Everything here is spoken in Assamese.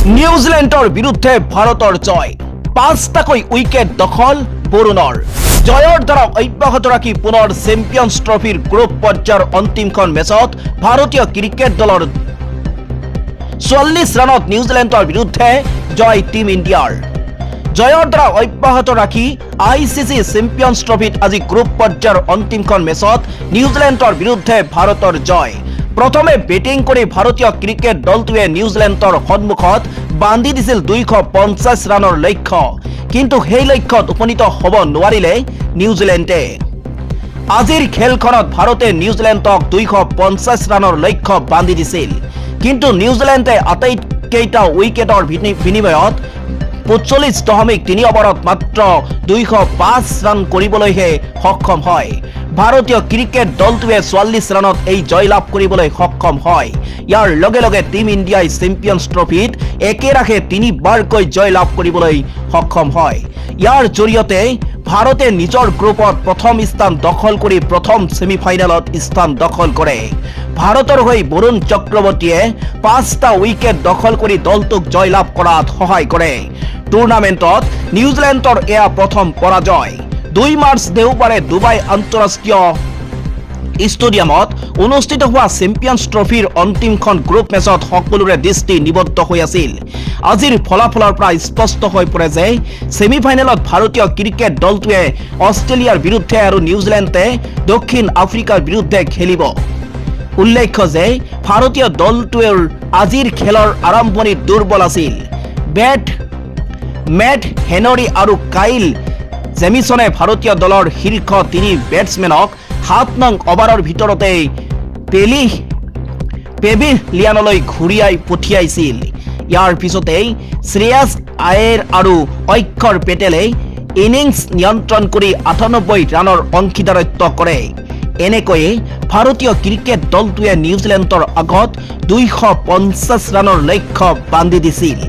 নিউজিলেণ্ডৰ বিৰুদ্ধে ভাৰতৰ জয়, 5টাকৈ উইকেট দখল বৰুণৰ। জয়ৰ দ্বাৰা অব্যাহত ৰাখি পুনৰ চেম্পিয়ন্ছ ট্ৰফিৰ গ্ৰুপ পৰ্যায়ৰ অন্তিমখন মেচত ভাৰতীয় ক্ৰিকেট দলৰ 44 ৰানত নিউজিলেণ্ডৰ বিৰুদ্ধে জয় টিম ইণ্ডিয়াৰ। জয়ৰ দ্বাৰা অব্যাহত ৰাখি ICC চেম্পিয়ন্ছ ট্ৰফিত আজি গ্ৰুপ পৰ্যায়ৰ অন্তিমখন মেচত নিউজিলেণ্ডৰ বিৰুদ্ধে ভাৰতৰ জয়। প্ৰথমে বেটিং কৰি ভাৰতীয় ক্ৰিকেট দলটোৱে নিউজিলেণ্ডৰ সন্মুখত বান্ধি দিছিল 250 ৰানৰ লক্ষ্য, কিন্তু সেই লক্ষ্যত উপনীত হ'ব নোৱাৰিলে নিউজিলেণ্ডে। আজিৰ খেলখনত ভাৰতে নিউজিলেণ্ডক 250 ৰানৰ লক্ষ্য বান্ধি দিছিল, কিন্তু নিউজিলেণ্ডে আটাইকেইটা উইকেটৰ বিনিময়ত 45.3 অভাৰত মাত্ৰ 205 ৰান কৰিবলৈহে সক্ষম হয়। ভাৰতীয় ক্ৰিকেট দলটোৱে 44 ৰানত এই জয়লাভ কৰিবলৈ সক্ষম হয়। ইয়াৰ লগে লগে টিম ইণ্ডিয়াই চেম্পিয়ন্ছ ট্ৰফিত একেৰাহে 3বাৰকৈ জয়লাভ কৰিবলৈ সক্ষম হয়। ইয়াৰ জৰিয়তে ভাৰতে নিজৰ গ্ৰুপত প্ৰথম স্থান দখল কৰি প্ৰথম ছেমিফাইনেলত স্থান দখল কৰে। ভাৰতৰ হৈ বৰুণ চক্ৰৱৰ্তীয়ে 5টা উইকেট দখল কৰি দলটোক জয়লাভ কৰাত সহায় কৰে। টুৰ্ণামেণ্টত নিউজিলেণ্ডৰ এয়া প্ৰথম পৰাজয়। 2 মাৰ্চ দেওবাৰে ডুবাই আন্তঃৰাষ্ট্ৰীয় ষ্টেডিয়ামত অনুষ্ঠিত হোৱা চেম্পিয়ন্ছ ট্ৰফিৰ অন্তিমখন গ্ৰুপ মেচত সকলোৰে দৃষ্টি নিবদ্ধ হৈ আছিল। আজিৰ ফলাফলৰ পৰা স্পষ্ট হৈ পৰে যে ছেমিফাইনেলত ভাৰতীয় ক্ৰিকেট দলটোৱে অষ্ট্ৰেলিয়াৰ বিৰুদ্ধে আৰু নিউজিলেণ্ডে দক্ষিণ আফ্ৰিকাৰ বিৰুদ্ধে খেলিব। উল্লেখ্য যে ভাৰতীয় দলটোৰ আজিৰ খেলৰ আৰম্ভণিত দুৰ্বল আছিল। মেট হেনৰী আৰু কাইল জেমিছনে ভাৰতীয় দলৰ শীৰ্ষ 3 বেটছমেনক 7 নং অভাৰৰ ভিতৰতে পেভিলিয়নলৈ ঘূৰিয়াই পঠিয়াইছিল। ইয়াৰ পিছতেই শ্ৰেয়াছ আয়াৰ আৰু অক্ষৰ পেটেলে ইনিংছ নিয়ন্ত্ৰণ কৰি 98 ৰানৰ অংশীদাৰত্ব কৰে। এনেকৈয়ে ভাৰতীয় ক্ৰিকেট দলটোৱে নিউজিলেণ্ডৰ আগত 250 ৰানৰ লক্ষ্য বান্ধি দিছিল।